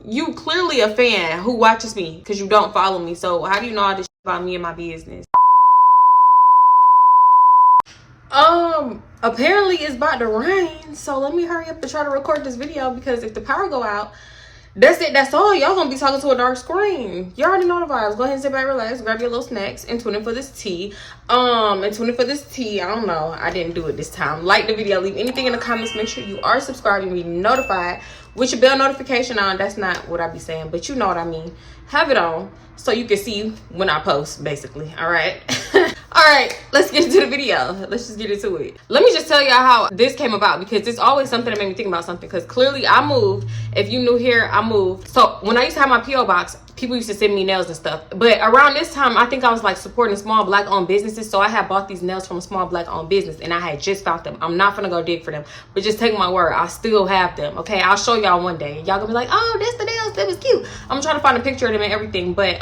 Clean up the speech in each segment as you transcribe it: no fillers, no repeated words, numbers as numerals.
you clearly a fan who watches me because you don't follow me. So how do you know all this shit about me and my business? Apparently it's about to rain, so let me hurry up to try to record this video, because if the power go out, that's it, that's all. Y'all gonna be talking to a dark screen. You already know the vibes. Go ahead and sit back, relax, grab your little snacks, and tune in for this tea. I don't know, I didn't do it this time. Like the video, leave anything in the comments, make sure you are subscribed and be notified with your bell notification on. That's not what I be saying, but you know what I mean. Have it on so you can see when I post, basically. All right. All right, let's get into the video. Let's just get into it. Let me just tell y'all how this came about, because it's always something that made me think about something, because clearly I moved. If you new here, I moved. So when I used to have my P.O. box, people used to send me nails and stuff. But around this time, I think I was like supporting small black owned businesses. So I had bought these nails from a small black owned business, and I had just found them. I'm not gonna go dig for them, but just take my word, I still have them. Okay, I'll show y'all one day. Y'all gonna be like, oh, that's the nails, that was cute. I'm trying to find a picture of them and everything, but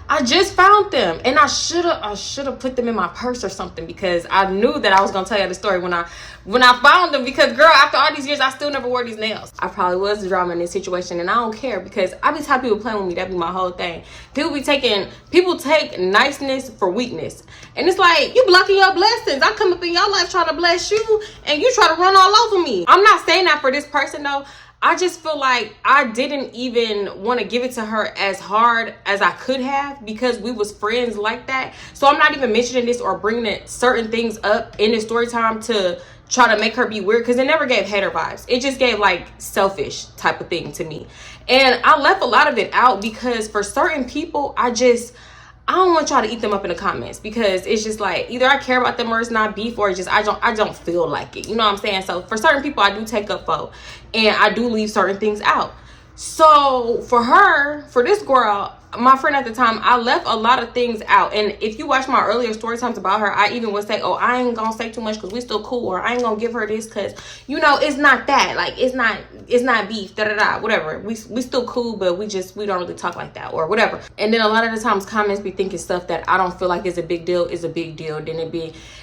I just found them, and I should have put them in my purse or something, because I knew that I was gonna tell you the story when I found them. Because girl, after all these years, I still never wore these nails. I probably was the drama in this situation, and I don't care, because I be tired of people playing with me. That be my whole thing. People take niceness for weakness, and it's like, you blocking your blessings. I come up in your life trying to bless you, and you try to run all over me. I'm not saying that for this person though. I just feel like I didn't even want to give it to her as hard as I could have, because we was friends like that. So I'm not even mentioning this or bringing certain things up in the story time to try to make her be weird, because it never gave hater vibes. It just gave like selfish type of thing to me. And I left a lot of it out because for certain people, I don't want y'all to eat them up in the comments, because it's just like, either I care about them or it's not beef, or it's just I don't feel like it. You know what I'm saying? So for certain people, I do take up for, and I do leave certain things out. So for this girl, my friend at the time, I left a lot of things out. And if you watch my earlier story times about her, I even would say, oh, I ain't gonna say too much because we still cool, or I ain't gonna give her this because, you know, it's not that, like, it's not beef, whatever. We still cool, but we don't really talk like that, or whatever. And then a lot of the times comments be thinking stuff that I don't feel like is a big deal is a big deal. Then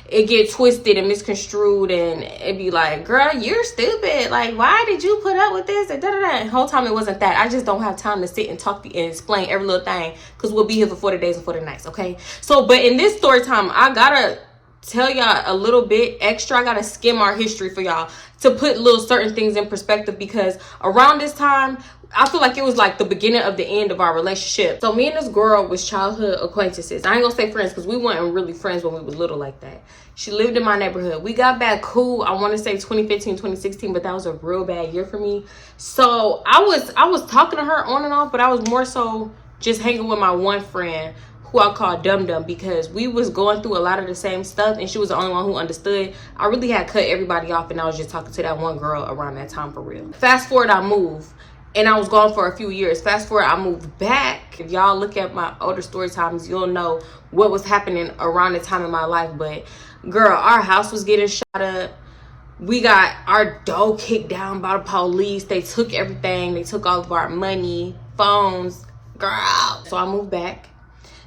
it get twisted and misconstrued, and it be like, girl, you're stupid, like, why did you put up with this, and the whole time it wasn't that. I just don't have time to sit and talk and explain every little thing, because we'll be here for 40 days and 40 nights. Okay, so but in this story time, I gotta tell y'all a little bit extra. I gotta skim our history for y'all to put little certain things in perspective, because around this time I feel like it was like the beginning of the end of our relationship. So me and this girl was childhood acquaintances. I ain't gonna say friends, because we weren't really friends when we was little like that. She lived in my neighborhood. We got back cool, I want to say 2015, 2016, but that was a real bad year for me. So I was talking to her on and off, but I was more so just hanging with my one friend, who I call Dum Dum, because we was going through a lot of the same stuff, and she was the only one who understood. I really had cut everybody off, and I was just talking to that one girl around that time for real. Fast forward, I moved, and I was gone for a few years. Fast forward, I moved back. If y'all look at my older story times, you'll know what was happening around the time in my life. But girl, our house was getting shot up. We got our door kicked down by the police. They took everything. They took all of our money, phones, girl. So I moved back.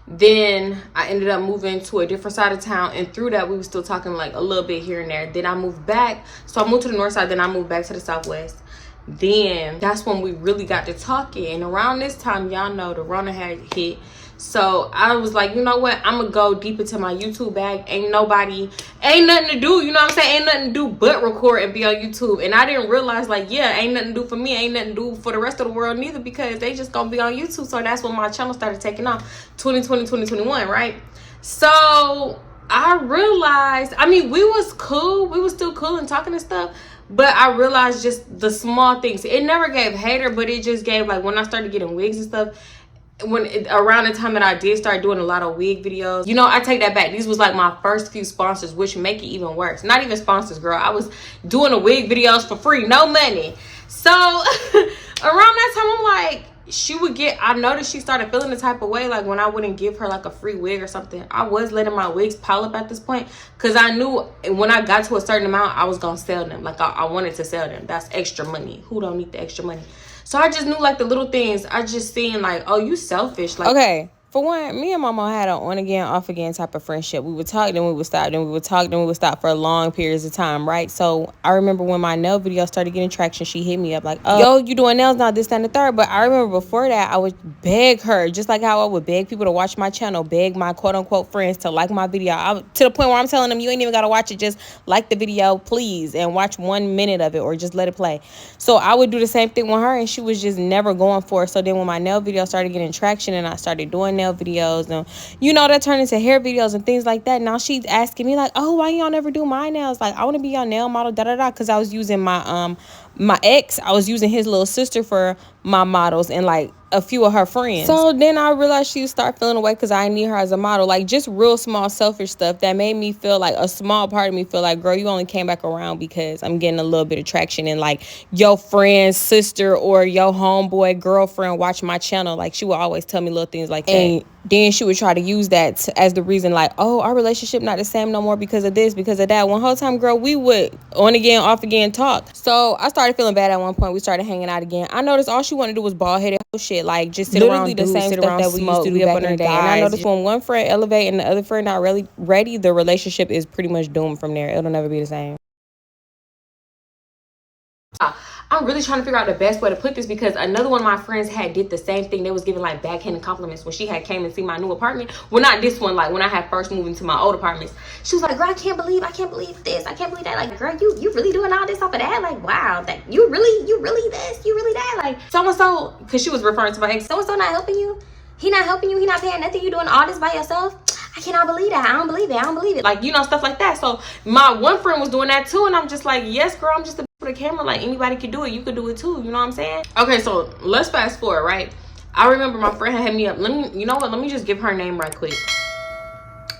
Then I ended up moving to a different side of town, and through that we were still talking like a little bit here and there. Then I moved back. So I moved to the north side, then I moved back to the southwest. Then that's when we really got to talking, and around this time, y'all know, the Rona had hit. So I was like, you know what, I'm gonna go deep into my YouTube bag. Ain't nothing to do, you know what I'm saying? Ain't nothing to do but record and be on YouTube. And I didn't realize, like, yeah, ain't nothing to do for me, ain't nothing to do for the rest of the world neither, because they just gonna be on YouTube. So that's when my channel started taking off, 2020, 2021, right? So I realized, I mean, we was cool, we was still cool and talking and stuff, but I realized just the small things. It never gave hater, but it just gave, like, when I started getting wigs and stuff, around the time that I did start doing a lot of wig videos, you know, I take that back. These was like my first few sponsors, which make it even worse. Not even sponsors, girl. I was doing the wig videos for free, no money. So around that time, I'm like, I noticed she started feeling the type of way, like when I wouldn't give her like a free wig or something. I was letting my wigs pile up at this point, because I knew when I got to a certain amount, I was gonna sell them. Like I wanted to sell them. That's extra money. Who don't need the extra money? So I just knew, like, the little things. I just seen like, oh, you selfish. Like, okay, For one, me and Mama had an on again, off again type of friendship. We would talk, then we would stop, then we would talk, then we would stop for long periods of time, right? So I remember when my nail video started getting traction, she hit me up like, oh, yo, you doing nails now, this, that, and the third. But I remember before that, I would beg her, just like how I would beg people to watch my channel, beg my quote unquote friends to like my video. To the point where I'm telling them, you ain't even got to watch it, just like the video, please, and watch 1 minute of it or just let it play. So I would do the same thing with her, and she was just never going for it. So then when my nail video started getting traction and I started doing nail videos, and you know, that turned into hair videos and things like that, now she's asking me like, oh, why y'all never do my nails? Like, I want to be your nail model, da da da, because I was using my ex, I was using his little sister for my models and like a few of her friends. So then I realized she would start feeling away because I need her as a model, like just real small selfish stuff that made me feel like, a small part of me feel like, girl, you only came back around because I'm getting a little bit of traction and like your friend's sister or your homeboy girlfriend watch my channel. Like she would always tell me little things like that. And then she would try to use that as the reason, like, oh, our relationship not the same no more because of this, because of that. One whole time, girl, we would on again, off again talk. So I started feeling bad at one point. We started hanging out again. I noticed all she wanted to do was bald headed shit, like just sit literally around, the same stuff that we used to do back in the day. And I noticed when one friend elevate and the other friend not really ready, the relationship is pretty much doomed from there. It'll never be the same. I'm really trying to figure out the best way to put this because another one of my friends had did the same thing. They was giving like backhanded compliments when she had came and seen my new apartment. Well, not this one, like when I had first moved into my old apartments. She was like, girl, I can't believe this. I can't believe that. Like, girl, you really doing all this off of that? Like, wow, that you really this, you really that. Like, so-and-so, because she was referring to my ex, so-and-so not helping you? He not helping you? He not paying nothing? You doing all this by yourself? I cannot believe that. I don't believe it. Like, you know, stuff like that. So my one friend was doing that too. And I'm just like, yes, girl, I'm just for the camera. Like, anybody could do it. You could do it too. You know what I'm saying? Okay, so let's fast forward, right? I remember my friend had me up. You know what? Let me just give her name right quick.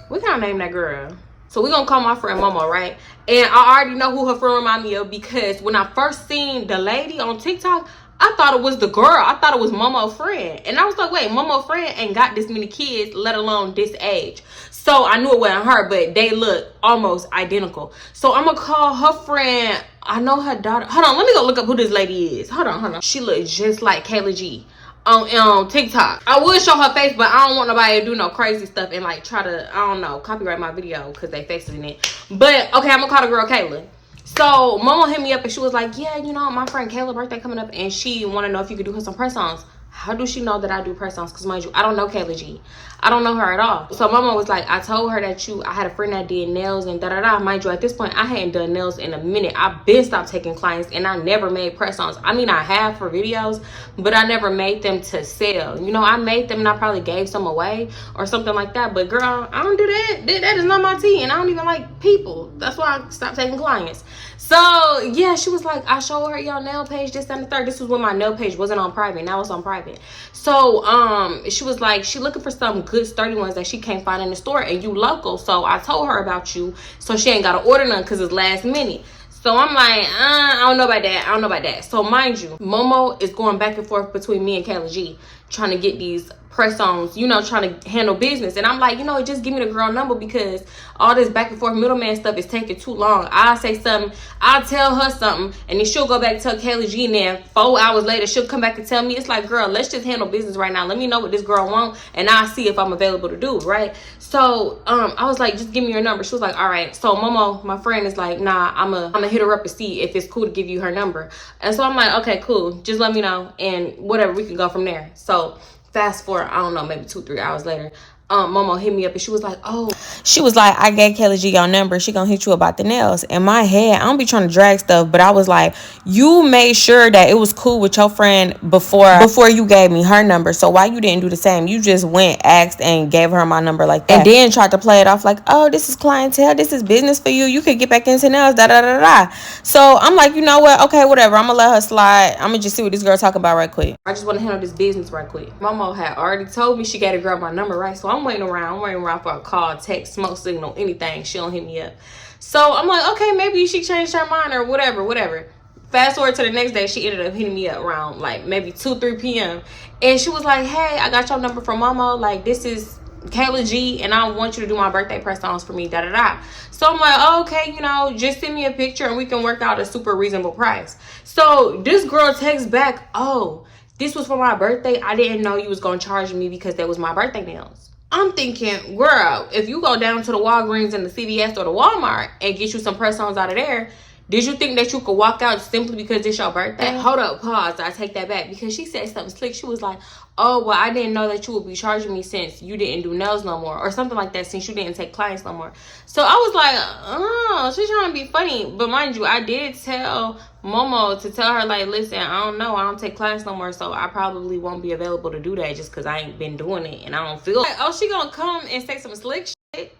We gotta name that girl. So we're gonna call my friend Momo, right? And I already know who her friend remind me of because when I first seen the lady on TikTok, I thought it was the girl. I thought it was Momo's friend. And I was like, wait, Momo's friend ain't got this many kids, let alone this age. So I knew it wasn't her, but they look almost identical. So I'm gonna call her friend. I know her daughter. Hold on, let me go look up who this lady is. Hold on. She looks just like Kayla G on TikTok. I would show her face, but I don't want nobody to do no crazy stuff and like try to, I don't know, copyright my video because they faces in it. But okay, I'm gonna call the girl Kayla. So Momo hit me up and she was like, yeah, you know, my friend Kayla's birthday coming up and she want to know if you could do her some press-ons. How do she know that I do press-ons? Because mind you, I don't know Kayla G. I don't know her at all. So Momo was like, I told her that I had a friend that did nails and da-da-da. Mind you, at this point, I hadn't done nails in a minute. I've been stopped taking clients and I never made press-ons. I mean, I have for videos, but I never made them to sell. You know, I made them and I probably gave some away or something like that. But girl, I don't do that. That is not my tea and I don't even like people. That's why I stopped taking clients. So yeah, she was like, I showed her your nail page, this and the third. This was when my nail page wasn't on private. Now it's on private. So she was like, she looking for some good sturdy ones that she can't find in the store and you local. So I told her about you so she ain't gotta order none because it's last minute. So I'm like, I don't know about that. So mind you, Momo is going back and forth between me and Kayla G trying to get these press-ons, you know, trying to handle business. And I'm like, you know, just give me the girl number because all this back and forth middleman stuff is taking too long. I'll say something, I'll tell her something, and then she'll go back and tell Kayla G, and then 4 hours later, she'll come back and tell me. It's like, girl, let's just handle business right now. Let me know what this girl wants, and I'll see if I'm available to do it, right? So I was like, just give me your number. She was like, all right. So Momo, my friend, is like, nah, I'm gonna hit her up and see if it's cool to give you her number. And so I'm like, okay, cool. Just let me know, and whatever, we can go from there. So fast forward, I don't know, maybe 2-3 hours later, Momo hit me up and she was like, oh, she was like, I gave Kayla G your number. She gonna hit you about the nails. In my head, I don't be trying to drag stuff, but I was like, you made sure that it was cool with your friend before you gave me her number. So why you didn't do the same? You just went, asked, and gave her my number like that. And then tried to play it off like, oh, this is clientele. This is business for you. You could get back into nails, da da da da. So I'm like, you know what? Okay, whatever. I'm gonna let her slide. I'm gonna just see what this girl talking about right quick. I just want to handle this business right quick. Momo had already told me she got to grab my number, right? So I'm waiting around for a call, text, smoke signal, anything. She don't hit me up. So I'm like, okay, maybe she changed her mind or whatever. Fast forward to the next day, she ended up hitting me up around like maybe 2-3 p.m. And she was like, hey, I got your number from Momo. Like, this is Kayla G and I want you to do my birthday press-ons for me, da da da. So I'm like, oh, okay, you know, just send me a picture and we can work out a super reasonable price. So this girl texts back, oh, This was for my birthday. I didn't know you was gonna charge me because that was my birthday nails. I'm thinking, girl, if you go down to the Walgreens and the CVS or the Walmart and get you some press-ons out of there, did you think that you could walk out simply because it's your birthday? Hold up, pause. I take that back because she said something slick. She was like, oh, well, I didn't know that you would be charging me since you didn't do nails no more, or something like that, since you didn't take clients no more. So I was like, oh, she's trying to be funny. But mind you, I did tell Momo to tell her, like, listen, I don't know, I don't take clients no more, so I probably won't be available to do that just because I ain't been doing it and I don't feel like, oh, she gonna come and say some slick shit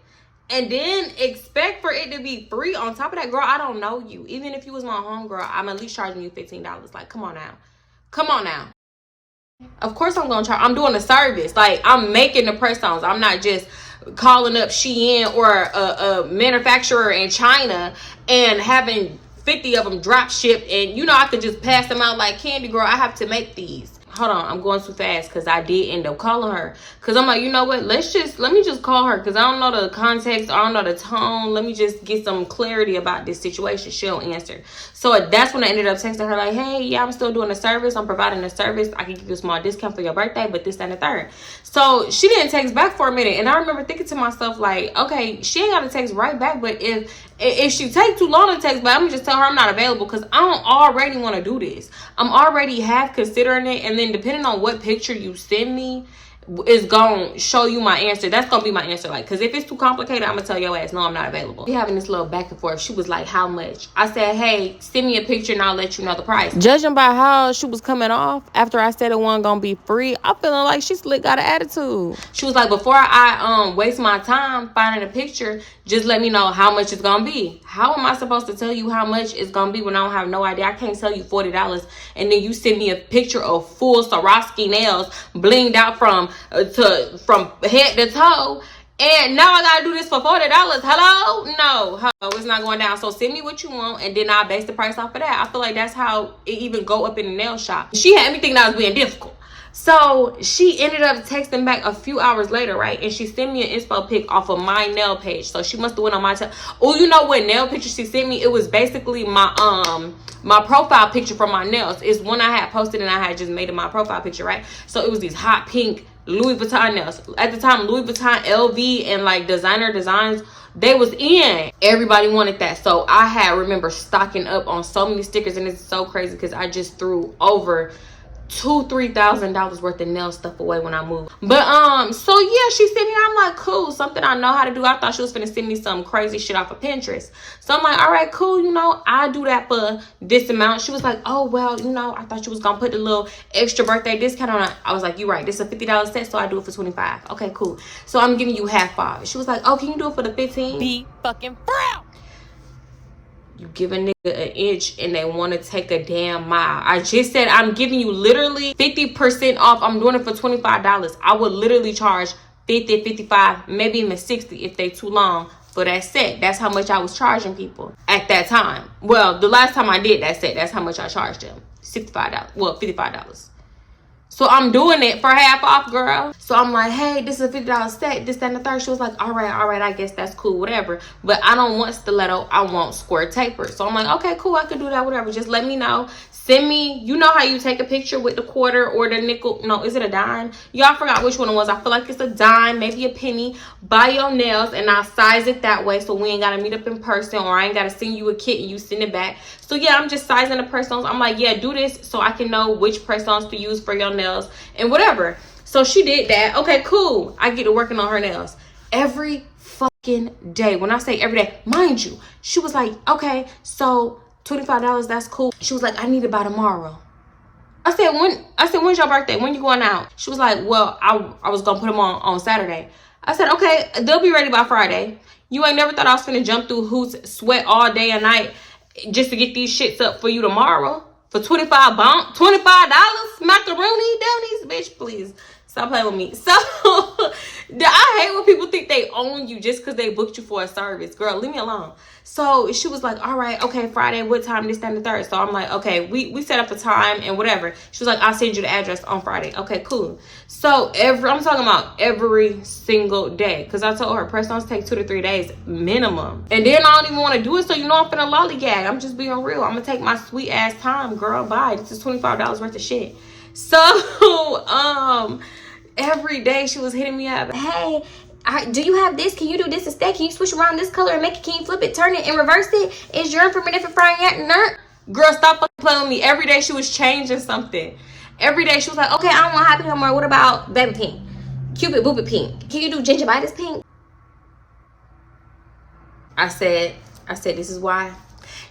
and then expect for it to be free on top of that. Girl, I don't know you. Even if you was my homegirl, I'm at least charging you $15. Like, come on now. Come on now. Of course I'm gonna charge. I'm doing a service. Like, I'm making the press-ons. I'm not just calling up Shein or a manufacturer in China and having 50 of them drop shipped, and you know I could just pass them out like candy. Girl, I have to make these. Hold on, I'm going too fast because I did end up calling her. Because I'm like, you know what? Let me just call her because I don't know the context. I don't know the tone. Let me just get some clarity about this situation. She'll answer. So that's when I ended up texting her like, hey, yeah, I'm still doing a service. I'm providing a service. I can give you a small discount for your birthday, but this, that, and the third. So she didn't text back for a minute. And I remember thinking to myself like, okay, she ain't got to text right back. But if she take too long to text back, I'm going to just tell her I'm not available because I don't already want to do this. I'm already half considering it. And then depending on what picture you send me is gonna show you my answer. That's gonna be my answer. Like, because if it's too complicated, I'm gonna tell your ass no, I'm not available. We having this little back and forth. She was like, how much? I said, hey, send me a picture and I'll let you know the price. Judging by how she was coming off after I said it wasn't gonna be free, I'm feeling like she slick got an attitude. She was like, before I waste my time finding a picture, just let me know how much it's gonna be. How am I supposed to tell you how much it's gonna be when I don't have no idea? I can't tell you $40 and then you send me a picture of full Swarovski nails blinged out from head to toe, and now I gotta do this for $40. Hello? No, it's not going down. So send me what you want and then I'll base the price off of that. I feel like that's how it even go up in the nail shop. She had me thinking that was being difficult. So she ended up texting back a few hours later, right? And she sent me an inspo pic off of my nail page. So she must have went on my oh, you know what nail picture she sent me? It was basically my my profile picture for my nails. It's one I had posted and I had just made it my profile picture, right? So it was these hot pink Louis Vuitton nails. At the time, Louis Vuitton, LV, and like designer designs, they was in. Everybody wanted that. So I remember stocking up on so many stickers, and it's so crazy because I just threw over $2,000-$3,000 worth of nail stuff away when I moved. But so yeah, she sent me, I'm like, cool, something I know how to do. I thought she was gonna send me some crazy shit off of Pinterest. So I'm like, all right, cool, you know, I do that for this amount. She was like, oh well, you know, I thought you was gonna put the little extra birthday discount on it. I was like, you're right, this is a $50 set, so I do it for $25. Okay, cool. So I'm giving you half off. She was like, oh, can you do it for the 15? Be fucking proud. You give a nigga an inch and they want to take a damn mile. I just said I'm giving you literally 50% off. I'm doing it for $25. I would literally charge 50, 55, maybe even 60 if they too long for that set. That's how much I was charging people at that time. Well, the last time I did that set, that's how much I charged them. $65. Well, $55. So I'm doing it for half off, girl. So I'm like, hey, this is a $50 set, this, that, and the third. She was like, all right, I guess that's cool, whatever. But I don't want stiletto, I want square taper. So I'm like, okay, cool, I could do that, whatever. Just let me know. Send me, you know how you take a picture with the quarter or the nickel. No, is it a dime? Y'all forgot which one it was. I feel like it's a dime, maybe a penny. Buy your nails and I'll size it that way so we ain't got to meet up in person, or I ain't got to send you a kit and you send it back. So yeah, I'm just sizing the press-ons. I'm like, yeah, do this so I can know which press-ons to use for your nails and whatever. So she did that. Okay, cool. I get to working on her nails every fucking day. When I say every day, mind you, she was like, okay, so $25, that's cool. She was like, I need it by tomorrow. I said, when's your birthday? When you going out? She was like, well, I was gonna put them on Saturday. I said, okay, they'll be ready by Friday. You ain't never thought I was gonna jump through hoops, sweat all day and night just to get these shits up for you tomorrow? For $25, macaroni, downies, bitch, please. Stop playing with me. So, I hate when people think they own you just because they booked you for a service. Girl, leave me alone. So, she was like, all right, okay, Friday, what time, this, that, and the third. So, I'm like, okay, we set up a time and whatever. She was like, I'll send you the address on Friday. Okay, cool. So, I'm talking about every single day. Because I told her, press-ons take 2 to 3 days minimum. And then I don't even want to do it, so you know I'm finna lollygag. I'm just being real. I'm going to take my sweet-ass time, girl. Bye. This is $25 worth of shit. So every day she was hitting me up. Hey, do you have this? Can you do this instead? Can you switch around this color and make it? Can you flip it, turn it, and reverse it? Is your permitted for frying yet? Nah. Girl, stop fucking playing with me. Every day she was changing something. Every day she was like, okay, I don't want happy no more. What about baby pink? Cupid boopid pink. Can you do gingivitis pink? I said, this is why.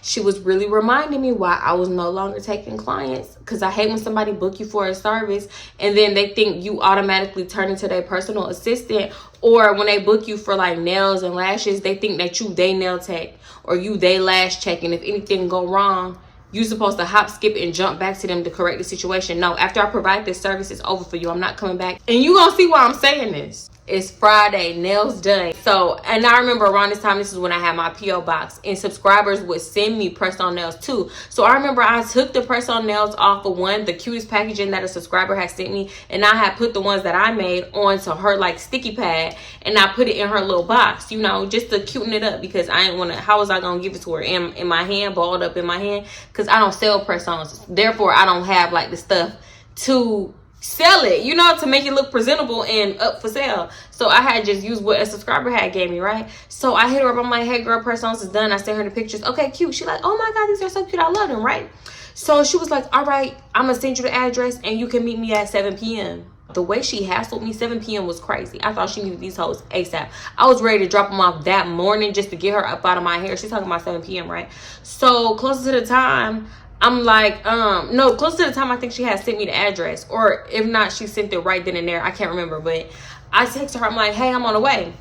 She was really reminding me why I was no longer taking clients. Because I hate when somebody book you for a service and then they think you automatically turn into their personal assistant. Or when they book you for like nails and lashes, they think that you they nail tech or you they lash check. And if anything go wrong, you're supposed to hop, skip, and jump back to them to correct the situation. No, after I provide this service, it's over for you. I'm not coming back. And you gonna see why I'm saying this. It's Friday, nails done. So, and I remember around this time, this is when I had my P.O. box, and subscribers would send me press-on nails too. So I remember I took the press-on nails off of the cutest packaging that a subscriber had sent me, and I had put the ones that I made onto her like sticky pad, and I put it in her little box, you know, just to cuten it up, because I didn't want to, how was I going to give it to her in my hand, balled up in my hand, because I don't sell press-ons. Therefore, I don't have like the stuff to sell it, you know, to make it look presentable and up for sale. So I had just used what a subscriber had gave me, right? So I hit her up. I'm like, hey girl, press-ons is done. I sent her the pictures. Okay, cute. She like, oh my god, these are so cute. I love them, right? So she was like, all right, I'm gonna send you the address and you can meet me at 7 p.m. The way she hassled me, 7 p.m. was crazy. I thought she needed these hoes ASAP. I was ready to drop them off that morning just to get her up out of my hair. She's talking about 7 p.m., right? So closer to the time, I'm like, no, close to the time I think she had sent me the address, or if not, she sent it right then and there. I can't remember, but I texted her. I'm like, hey, I'm on the way.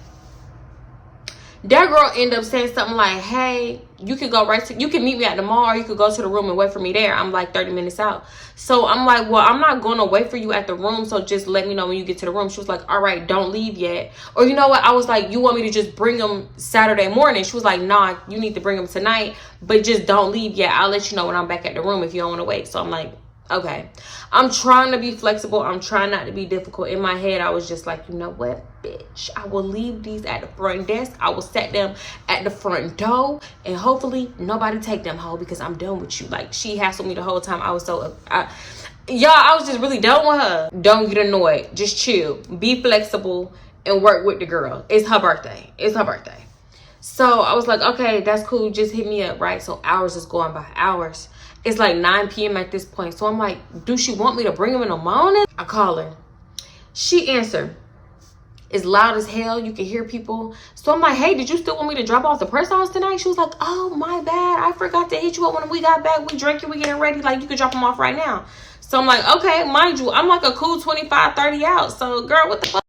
That girl ended up saying something like, hey, you can go you can meet me at the mall, or you could go to the room and wait for me there. I'm like 30 minutes out. So I'm like, well, I'm not going to wait for you at the room, so just let me know when you get to the room. She was like, all right, don't leave yet. Or you know what? I was like, you want me to just bring them Saturday morning? She was like, nah, you need to bring them tonight, but just don't leave yet. I'll let you know when I'm back at the room if you don't want to wait. So I'm like, okay. I'm trying to be flexible. I'm trying not to be difficult. In my head, I was just like, you know what, bitch? I will leave these at the front desk. I will set them at the front door, and hopefully nobody take them home, because I'm done with you. Like, she hassled me the whole time. I was so y'all, I was just really done with her. Don't get annoyed. Just chill. Be flexible and work with the girl. It's her birthday. It's her birthday. So I was like, okay, that's cool. Just hit me up, right? So hours is going by. Hours. It's like 9 p.m. at this point. So I'm like, do she want me to bring him in the morning? I call her. She answered. It's loud as hell. You can hear people. So I'm like, hey, did you still want me to drop off the press-ons tonight? She was like, oh, my bad. I forgot to hit you up when we got back. We drinking. We getting ready. Like, you could drop them off right now. So I'm like, okay, mind you, I'm like a cool 25, 30 out. So, girl, what the fuck?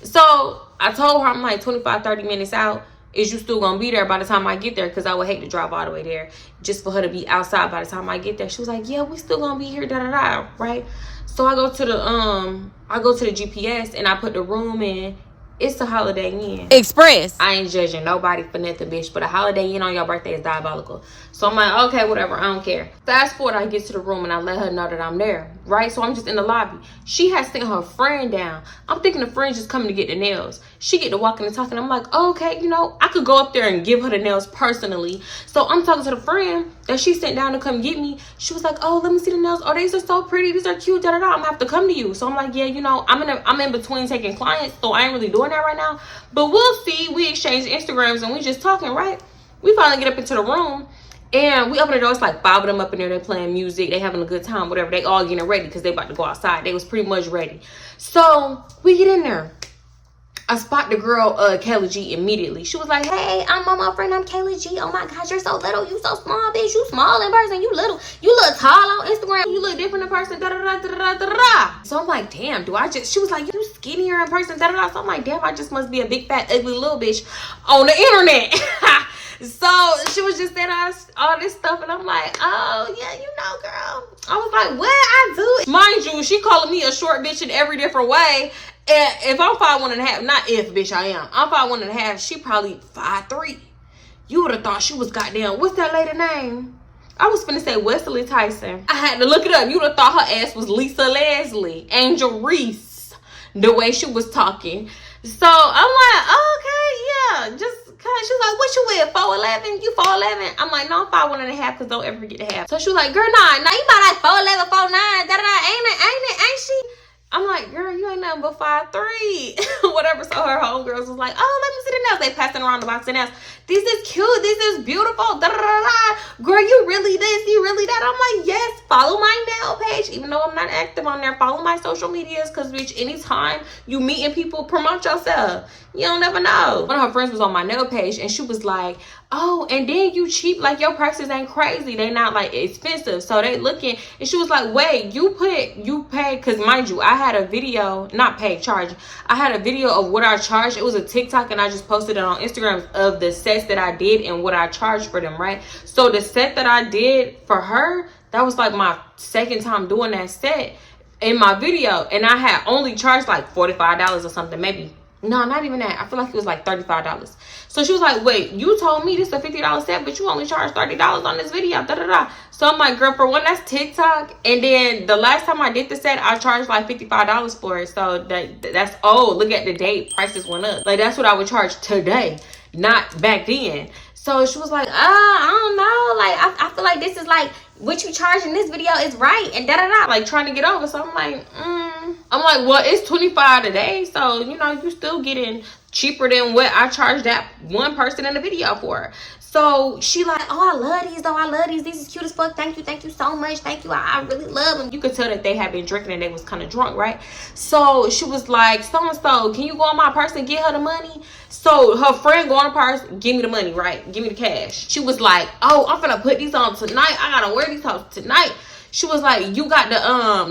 So I told her, I'm like 25, 30 minutes out. Is you still gonna be there by the time I get there? Because I would hate to drive all the way there just for her to be outside by the time I get there. She was like, yeah, we still gonna be here, da da da, right? So I go to the GPS and I put the room in. It's a Holiday Inn Express. I ain't judging nobody for nothing, bitch, but a Holiday Inn on your birthday is diabolical. So I'm like, okay, whatever, I don't care. Fast forward, I get to the room and I let her know that I'm there, right? So I'm just in the lobby. She has sent her friend down. I'm thinking the friend's just coming to get the nails. She get to walking and talking. I'm like, oh, okay, you know, I could go up there and give her the nails personally. So I'm talking to the friend that she sent down to come get me. She was like, oh, let me see the nails. Oh, these are so pretty. These are cute, da da da. I'm gonna have to come to you. So I'm like, yeah, you know, I'm in between taking clients, so I ain't really doing that right now. But we'll see. We exchange Instagrams and we just talking, right? We finally get up into the room and we open the door. It's like 5 of them up in there. They're playing music. They having a good time, whatever. They all getting ready because they about to go outside. They was pretty much ready. So we get in there. I spot the girl, Kelly G, immediately. She was like, hey, I'm my friend. I'm Kelly G. Oh my gosh, you're so little. You so small, bitch. You small in person. You little. You look tall on Instagram. You look different in person. Da da da da da da da. So I'm like, damn, she was like, you skinnier in person. Da da da. So I'm like, damn, I just must be a big, fat, ugly little bitch on the internet. So she was just saying all this stuff. And I'm like, oh, yeah, you know, girl. I was like, what I do? Mind you, she calling me a short bitch in every different way. And if I'm 5'1.5", not if, bitch, I am. I'm 5'1.5", she probably 5'3". You would have thought she was goddamn, what's that lady name? I was finna say Wesley Tyson. I had to look it up. You would have thought her ass was Lisa Leslie, Angel Reese, the way she was talking. So I'm like, okay, yeah, just She was like, what you with, 4'11"? You 4'11"? I'm like, no, I'm 5'1.5" because don't ever forget to have. So she was like, girl, nah, you about like 4'11", 4'9", ain't she? I'm like, girl, you ain't nothing but 5'3", whatever. So her homegirls was like, oh, let me see the nails. They passing around the box of nails. This is cute. This is beautiful. Da da da da. Girl, you really this, you really that. I'm like, yes. Follow my nail page, even though I'm not active on there. Follow my social medias, cause bitch, anytime you meeting people, promote yourself. You don't never know. One of her friends was on my nail page, and she was like, oh, and then you cheap, like your prices ain't crazy, they not like expensive, so they looking. And she was like, wait, you paid, because mind you, I had a video, not paid, charge, I had a video of what I charged. It was a TikTok, and I just posted it on Instagram of the sets that I did and what I charged for them, right? So the set that I did for her, that was like my second time doing that set in my video, and I had only charged like $45 or something, maybe. No, not even that. I feel like it was like $35. So she was like, wait, you told me this is a $50 set, but you only charged $30 on this video. Da, da, da. So I'm like, girl, for one, that's TikTok. And then the last time I did the set, I charged like $55 for it. So that's, oh, look at the date. Prices went up. Like, that's what I would charge today, not back then. So she was like, I don't know. Like, I feel like this is like, what you charge in this video is right. And da-da-da. Like, trying to get over. So I'm like, I'm like, well, it's $25 today. So, you know, you still getting cheaper than what I charged that one person in the video for. So she like, oh, I love these though. I love these. These is cute as fuck. Thank you so much. Thank you. I really love them. You could tell that they had been drinking and they was kind of drunk, right? So she was like, so-and-so, can you go on my purse and get her the money? So her friend go on her purse, give me the money, right? Give me the cash. She was like, oh, I'm gonna put these on tonight. I gotta wear these hoes tonight. She was like, you got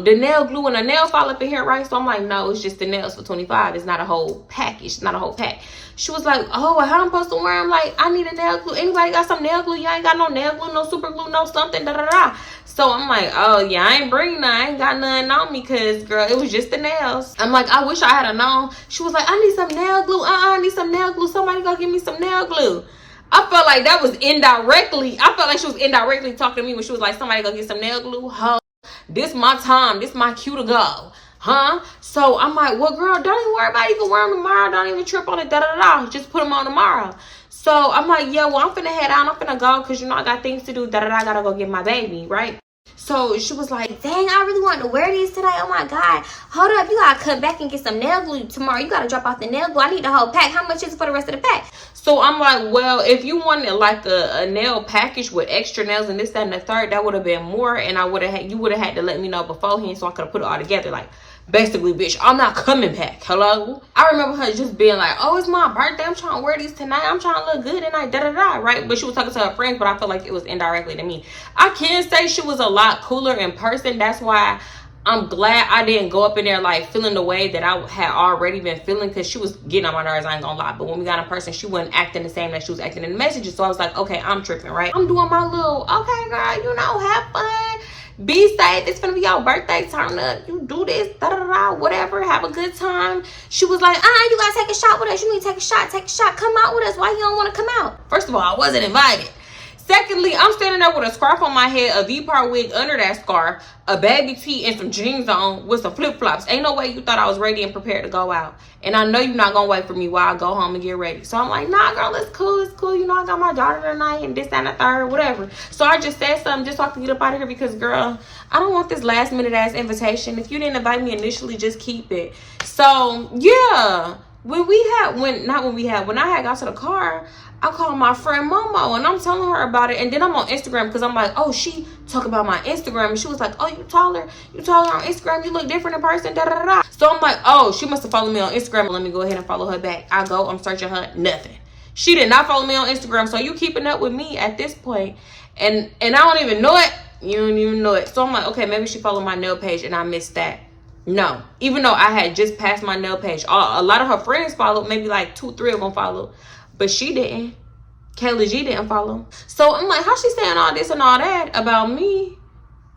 the nail glue and a nail file up in here, right? So I'm like, no, it's just the nails for $25. It's not a whole package. It's not a whole pack. She was like, oh, well, how I'm supposed to wear them? Like, I need a nail glue. Anybody got some nail glue? You ain't got no nail glue, no super glue, no something, da da da. So I'm like, oh yeah, I ain't bringing none. I ain't got nothing on me, because girl, it was just the nails. I'm like, I wish I had a known. She was like, I need some nail glue. I need some nail glue. Somebody go give me some nail glue. I felt like that was indirectly. I felt like she was indirectly talking to me when she was like, somebody go get some nail glue. Huh? This my time. This my cue to go. Huh? So I'm like, well, girl, don't even worry about it. You can wear them tomorrow. Don't even trip on it. Da da da. Just put them on tomorrow. So I'm like, yeah, well, I'm finna head out. I'm finna go because, you know, I got things to do. Da da da. I gotta go get my baby, right? So she was like, dang, I really wanted to wear these today. Oh my God. Hold up. You gotta come back and get some nail glue tomorrow. You gotta drop off the nail glue. I need the whole pack. How much is it for the rest of the pack? So I'm like, well, if you wanted like a nail package with extra nails and this, that, and the third, that would have been more. And you would have had to let me know beforehand so I could have put it all together. Like, basically, bitch, I'm not coming back. Hello? I remember her just being like, oh, it's my birthday. I'm trying to wear these tonight. I'm trying to look good tonight. Da-da-da, right? But she was talking to her friends, but I feel like it was indirectly to me. I can say she was a lot cooler in person. That's why I'm glad I didn't go up in there like feeling the way that I had already been feeling, because she was getting on my nerves, I ain't gonna lie. But when we got in person, she wasn't acting the same that she was acting in the messages. So I was like, okay, I'm tripping, right? I'm doing my little, okay, girl, you know, have fun. Be safe. It's gonna be your birthday. Turn up. You do this. Da da da. Whatever. Have a good time. She was like, you gotta take a shot with us. You need to take a shot. Take a shot. Come out with us. Why you don't want to come out? First of all, I wasn't invited. Secondly, I'm standing there with a scarf on my head, a V-part wig under that scarf, a baggy tee, and some jeans on with some flip-flops. Ain't no way you thought I was ready and prepared to go out. And I know you're not gonna wait for me while I go home and get ready. So I'm like, nah, girl, it's cool. It's cool. You know, I got my daughter tonight and this, that, and the third, whatever. So I just said something just so I can get up out of here because, girl, I don't want this last-minute ass invitation. If you didn't invite me initially, just keep it. So, yeah. When I had got to the car, I called my friend Momo and I'm telling her about it. And then I'm on Instagram because I'm like, oh, she talk about my Instagram. And she was like, oh, you taller on Instagram. You look different in person. Da, da, da, da. So I'm like, oh, she must have followed me on Instagram. Let me go ahead and follow her back. I go, I'm searching her, nothing. She did not follow me on Instagram. So you keeping up with me at this point. And I don't even know it. You don't even know it. So I'm like, okay, maybe she followed my nail page and I missed that. No, even though I had just passed my nail page, a lot of her friends followed, maybe like 2-3 of them followed, but she didn't. Kayla G didn't follow. So I'm like, how she saying all this and all that about me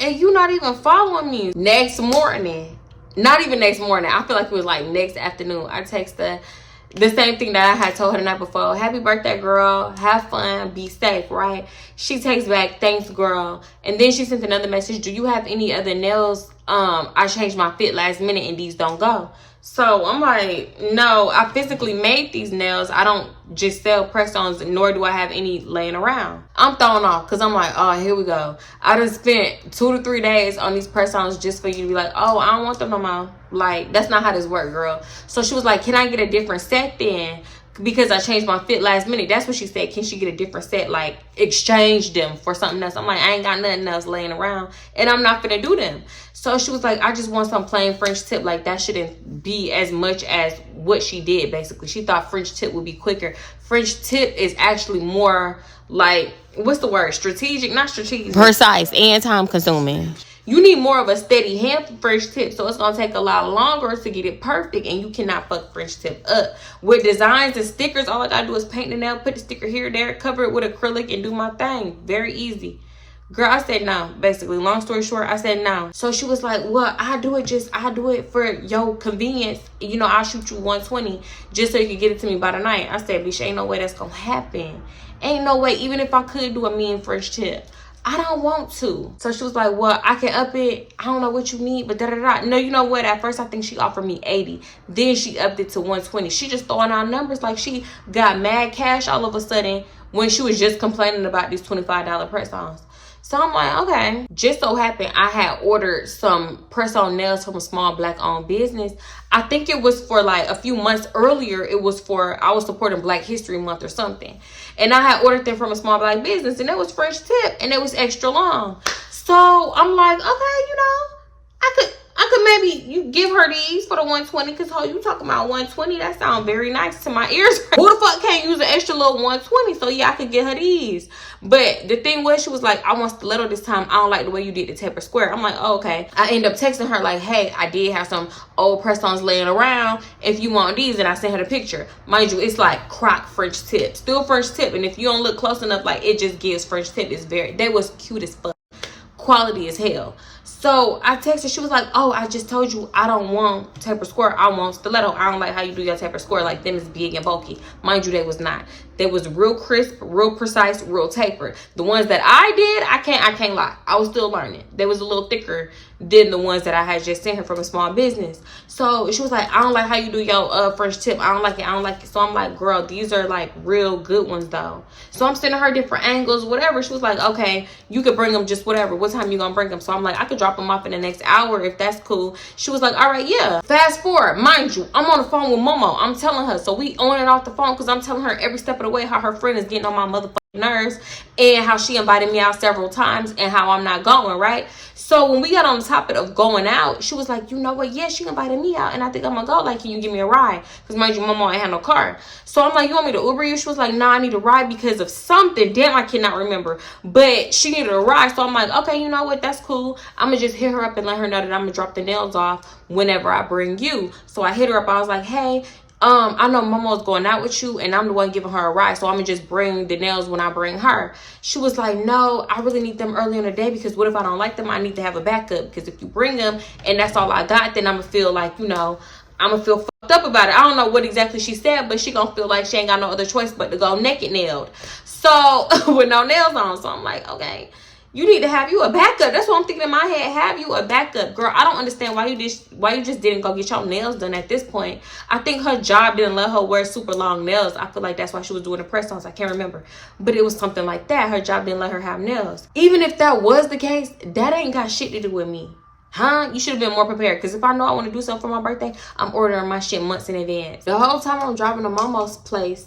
and you not even following me? Next morning, not even next morning, I feel like it was like next afternoon, I text her the same thing that I had told her the night before. Happy birthday, girl. Have fun. Be safe, right? She takes back, thanks, girl. And then she sent another message. Do you have any other nails I changed my fit last minute and these don't go. So I'm like, no, I physically made these nails. I don't just sell press-ons, nor do I have any laying around. I'm thrown off because I'm like, oh, here we go. I done spent 2 to 3 days on these press-ons just for you to be like, oh, I don't want them no more. Like, that's not how this works, girl. So she was like, can I get a different set then? Because I changed my fit last minute. That's what she said. Can she get a different set? Like, exchange them for something else. I'm like, I ain't got nothing else laying around. And I'm not gonna do them. So she was like, I just want some plain French tip. Like, that shouldn't be as much as what she did, basically. She thought French tip would be quicker. French tip is actually more like, what's the word? Strategic? Not strategic. Precise and time consuming. You need more of a steady hand for French tip, so it's gonna take a lot longer to get it perfect, and you cannot fuck French tip up. With designs and stickers, all I gotta do is paint the nail, put the sticker here, there, cover it with acrylic, and do my thing. Very easy. Girl, I said no. Basically, long story short, I said no. So she was like, well, I do it for your convenience. You know, I'll shoot you 120 just so you can get it to me by the night. I said, bitch, ain't no way that's gonna happen. Ain't no way, even if I could do a mean French tip, I don't want to. So she was like, well, I can up it. I don't know what you need, but da-da-da. No, you know what? At first, I think she offered me 80. Then she upped it to 120. She just throwing out numbers like she got mad cash all of a sudden when she was just complaining about these $25 press-ons. So I'm like, okay. Just so happened I had ordered some press-on nails from a small black-owned business. I think it was for like a few months earlier. It was for, I was supporting Black History Month or something. And I had ordered them from a small black business, and it was French tip, and it was extra long. So I'm like, okay, you know, I could maybe you give her these for the 120, because how you talking about 120? That sounds very nice to my ears. Who the fuck can't use an extra little 120? So yeah, I could get her these. But the thing was, she was like, I want stiletto this time. I don't like the way you did the taper square. I'm like, oh, okay. I end up texting her like, hey, I did have some old press-ons laying around. If you want these, and I sent her the picture. Mind you, it's like croc French tip, still French tip. And if you don't look close enough, like, it just gives French tip. It's very, they was cute as fuck, quality as hell. So I texted, she was like, oh, I just told you I don't want taper square, I want stiletto. I don't like how you do your taper square, like them is big and bulky. Mind you, they was not. They was real crisp, real precise, real tapered. The ones that I did, I can't lie, I was still learning. They was a little thicker than the ones that I had just sent her from a small business. So she was like, I don't like how you do your French tip. I don't like it. So I'm like, girl, these are like real good ones though. So I'm sending her different angles, whatever. She was like, okay, you could bring them just whatever. What time you gonna bring them? So I'm like, I could drop them off in the next hour if that's cool. She was like, all right, yeah. Fast forward, mind you, I'm on the phone with Momo. I'm telling her, so we on and off the phone, because I'm telling her every step of the way how her friend is getting on my motherfucking nerves, and how she invited me out several times, and how I'm not going, right? So when we got on the topic of going out, she was like, you know what? Yeah, she invited me out, and I think I'm gonna go. Like, can you give me a ride? Because mind you, Momo ain't had no car. So I'm like, you want me to Uber you? She was like, nah, I need a ride because of something. Damn, I cannot remember. But she needed a ride. So I'm like, okay, you know what? That's cool. I'm gonna just hit her up and let her know that I'm gonna drop the nails off whenever I bring you. So I hit her up. I was like, hey, I know Momo's going out with you, and I'm the one giving her a ride, so I'm gonna just bring the nails when I bring her. She was like, no, I really need them early in the day, because what if I don't like them? I need to have a backup, because if you bring them and that's all I got, then I'm gonna feel like, you know, I'm gonna feel fucked up about it. I don't know what exactly she said, but she gonna feel like she ain't got no other choice but to go naked nailed, so with no nails on. So I'm like, okay, you need to have you a backup. That's what I'm thinking in my head. Have you a backup, girl. I don't understand why you just didn't go get your nails done at this point. I think her job didn't let her wear super long nails. I feel like that's why she was doing the press-ons. I can't remember, but it was something like that. Her job didn't let her have nails. Even if that was the case, that ain't got shit to do with me. Huh? You should have been more prepared, because if I know I want to do something for my birthday, I'm ordering my shit months in advance. The whole time I'm driving to Momo's place,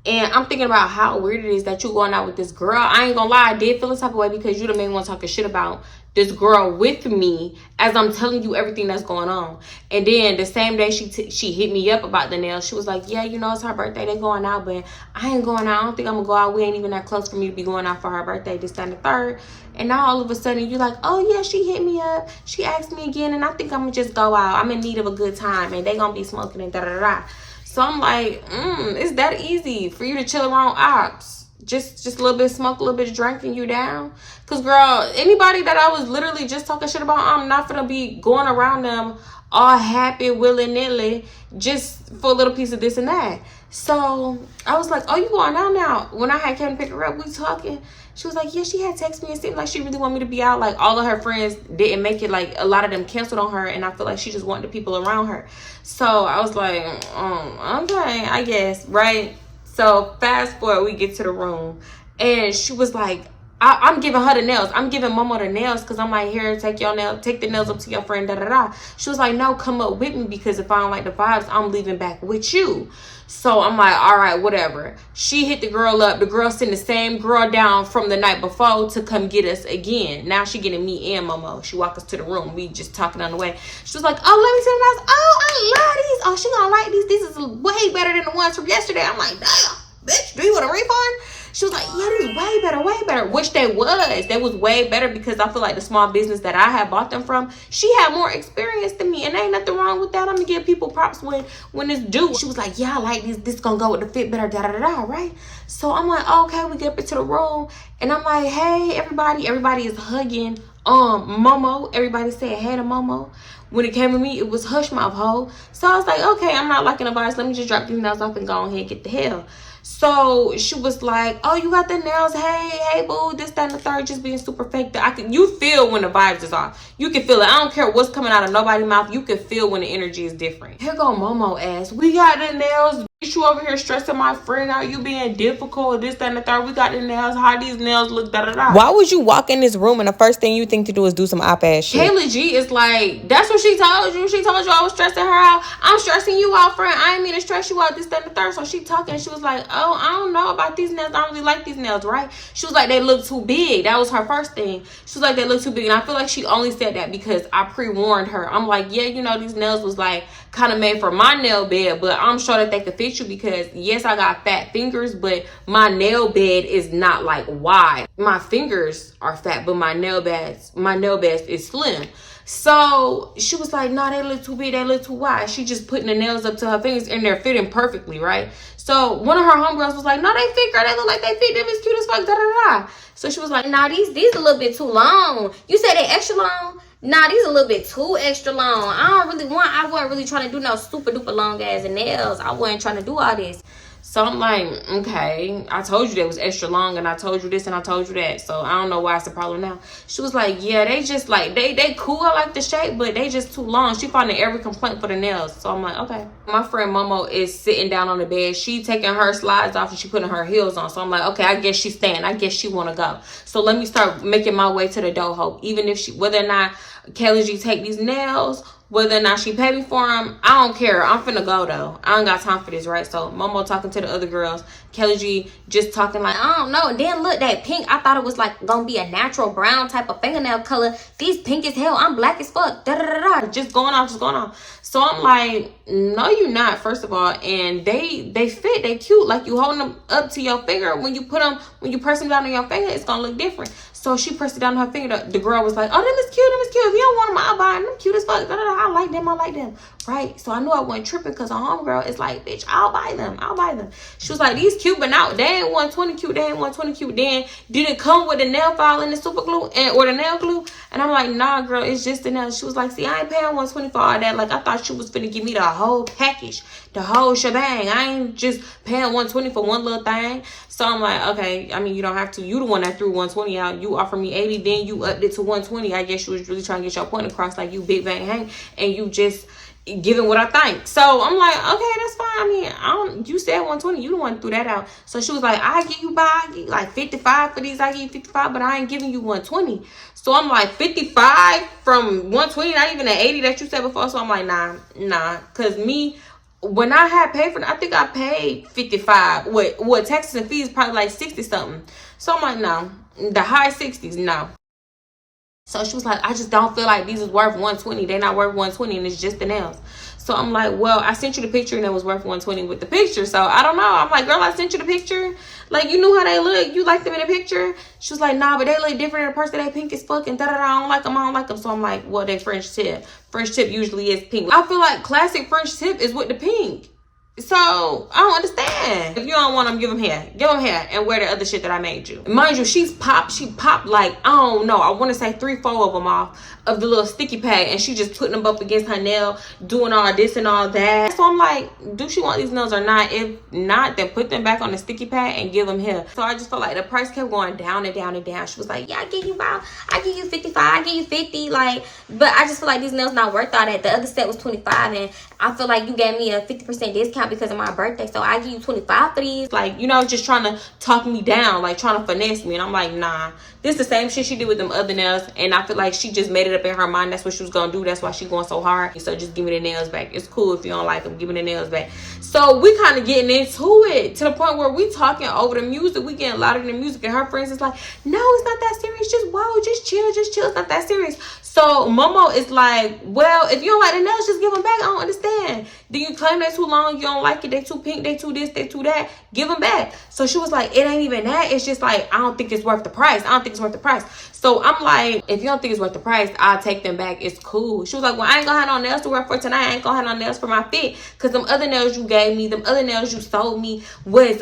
and I'm thinking about how weird it is that you going out with this girl. I ain't gonna lie, I did feel a type of way, because you the main one talking shit about this girl with me as I'm telling you everything that's going on. And then the same day she hit me up about the nails. She was like, yeah, you know, it's her birthday, they going out, but I ain't going out. I don't think I'm gonna go out. We ain't even that close for me to be going out for her birthday, this, that, and the third. And now all of a sudden you're like, oh yeah, she hit me up, she asked me again, and I think I'm gonna just go out. I'm in need of a good time, and they gonna be smoking and da-da-da-da. So I'm like, it's that easy for you to chill around ops? Just a little bit of smoke, a little bit of drink, and you down? Because, girl, anybody that I was literally just talking shit about, I'm not gonna be going around them all happy, willy-nilly, just for a little piece of this and that. So I was like, oh, you going out now? When I had came to pick her up, we talking. She was like, yeah, she had texted me. It seemed like she really wanted me to be out. Like, all of her friends didn't make it. Like, a lot of them canceled on her, and I feel like she just wanted the people around her. So I was like, okay, I guess, right? So fast forward, we get to the room, and she was like, I'm giving her the nails. I'm giving Momo the nails because I'm like, here, take the nails up to your friend, da da da. She was like, no, come up with me because if I don't like the vibes, I'm leaving back with you. So I'm like, all right, whatever. She hit the girl up. The girl sent the same girl down from the night before to come get us again. Now she getting me and Momo. She walked us to the room. We just talking on the way. She was like, oh, let me see the nails. Oh, I love these. Oh, she gonna like these. This is way better than the ones from yesterday. I'm like, damn, bitch, do you want a refund? She was like, yeah, these way better, way better. Which they was. They was way better because I feel like the small business that I had bought them from, she had more experience than me. And ain't nothing wrong with that. I'm going to give people props when it's due. She was like, yeah, I like these. This going to go with the fit better, da-da-da-da, right? So I'm like, okay, we get up into the room. And I'm like, hey, everybody. Everybody is hugging Momo. Everybody said hey to Momo. When it came to me, it was hush mouth hole. So I was like, okay, I'm not liking the vibes. Let me just drop these nails off and go ahead and get the hell. So she was like, oh, you got the nails, hey boo, this, that, and the third, just being super fake. You feel when the vibes is off. You can feel it. I don't care what's coming out of nobody's mouth. You can feel when the energy is different. Here go Momo ass. We got the nails. You over here stressing my friend out. You being difficult, this, that, and the third. We got the nails. How these nails look, da da da. Why would you walk in this room and the first thing you think to do is do some op-ass shit? Kayla G is like, that's what she told you. She told you I was stressing her out. I'm stressing you out, friend. I ain't mean to stress you out, this, that, and the third. So she talking. She was like, oh, I don't know about these nails. I don't really like these nails, right? She was like, they look too big. That was her first thing. She was like, they look too big. And I feel like she only said that because I pre-warned her. I'm like, yeah, you know, these nails was like kind of made for my nail bed, but I'm sure that they could fit you because yes, I got fat fingers, but my nail bed is not like wide. My fingers are fat, but my nail bed is slim. So she was like, no, they look too big, they look too wide. She just putting the nails up to her fingers and they're fitting perfectly, right? So one of her homegirls was like, no, they fit, girl, they look like they fit, them is cute as fuck, da da da. So she was like, nah, these a little bit too long. You said they extra long? Nah, these a little bit too extra long. I wasn't really trying to do no super duper long ass nails. I wasn't trying to do all this. So I'm like, okay, I told you they was extra long and I told you this and I told you that. So I don't know why it's a problem now. She was like, yeah, they just like, they cool, I like the shape, but they just too long. She finding every complaint for the nails. So I'm like, okay. My friend Momo is sitting down on the bed. She taking her slides off and she putting her heels on. So I'm like, okay, I guess she's staying. I guess she want to go. So let me start making my way to the dojo. Even if whether or not Kelly G take these nails, whether or not she pay me for them, I don't care. I'm finna go though. I don't got time for this, right? So Momo talking to the other girls. Kelly G just talking like, I don't know. And then look, that pink, I thought it was like gonna be a natural brown type of fingernail color. These pink as hell. I'm black as fuck. Da da da da. Just going off. So I'm like, no, you not. First of all, and they fit. They cute. Like you holding them up to your finger. When you press them down on your finger, it's gonna look different. So she pressed it down on her finger. The girl was like, oh, them is cute. If you don't want them, I'll buy them. Them cute as fuck. Da, da, da. I like them. Right? So I knew I wasn't tripping because a homegirl is like, bitch, I'll buy them. She was like, these cute, but now they ain't 120 cute. Then did it come with the nail file and the super glue or the nail glue? And I'm like, nah, girl, it's just the nail. She was like, see, I ain't paying 120 for all that. Like, I thought she was finna give me the whole package, the whole shebang. I ain't just paying 120 for one little thing. So I'm like, okay, I mean, you don't have to. You the one that threw 120 out. You offered me 80, then you upped it to 120. I guess you was really trying to get your point across, like you big bang hang, and you just giving what I think. So I'm like, okay, that's fine. I mean, you said 120. You the one threw that out. So she was like, I give you like 55 for these. I give you 55, but I ain't giving you 120. So I'm like, 55 from 120, not even an 80 that you said before. So I'm like, nah, because me, when I had paid for it, I think I paid 55. What taxes and fees probably like 60 something. So I'm like, no, the high 60s, no. So she was like, I just don't feel like these is worth 120. They're not worth 120 and it's just the nails. So I'm like, well, I sent you the picture and it was worth 120 with the picture. So I don't know. I'm like, girl, I sent you the picture. Like, you knew how they look. You liked them in the picture. She was like, nah, but they look different in person. They pink as fuck and da-da-da. I don't like them. So I'm like, well, they French tip. French tip usually is pink. I feel like classic French tip is with the pink. So I don't understand. If you don't want them, give them hair. Give them hair and wear the other shit that I made you. Mind you, she popped like, I don't know, I want to say 3-4 of them off of the little sticky pad, and she just putting them up against her nail, doing all this and all that. So I'm like, do she want these nails or not? If not, then put them back on the sticky pad and give them hair. So I just felt like the price kept going down and down and down. She was like, yeah, I give you 55, I give you 50, like, but I just feel like these nails not worth all that. The other set was 25, and I feel like you gave me a 50% discount because of my birthday, so I give you 25 for these. Like, you know, just trying to talk me down, like trying to finesse me. And I'm like, nah, this the same shit she did with them other nails, and I feel like she just made it up in her mind that's what she was gonna do. That's why she going so hard. So just give me the nails back. It's cool if you don't like them, give me the nails back. So we kind of getting into it to the point where we talking over the music. We getting louder than the music, and her friends is like, no, it's not that serious. Just whoa, just chill. It's not that serious. So Momo is like, well, if you don't like the nails, just give them back. I don't understand. Do you claim they too long? You don't like it? They too pink? They too this? They too that? Give them back. So she was like, it ain't even that. It's just like, I don't think it's worth the price. So I'm like, if you don't think it's worth the price, I'll take them back. It's cool. She was like, well, I ain't gonna have no nails to wear for tonight. I ain't gonna have no nails for my fit, because them other nails you gave me, them other nails you sold me was,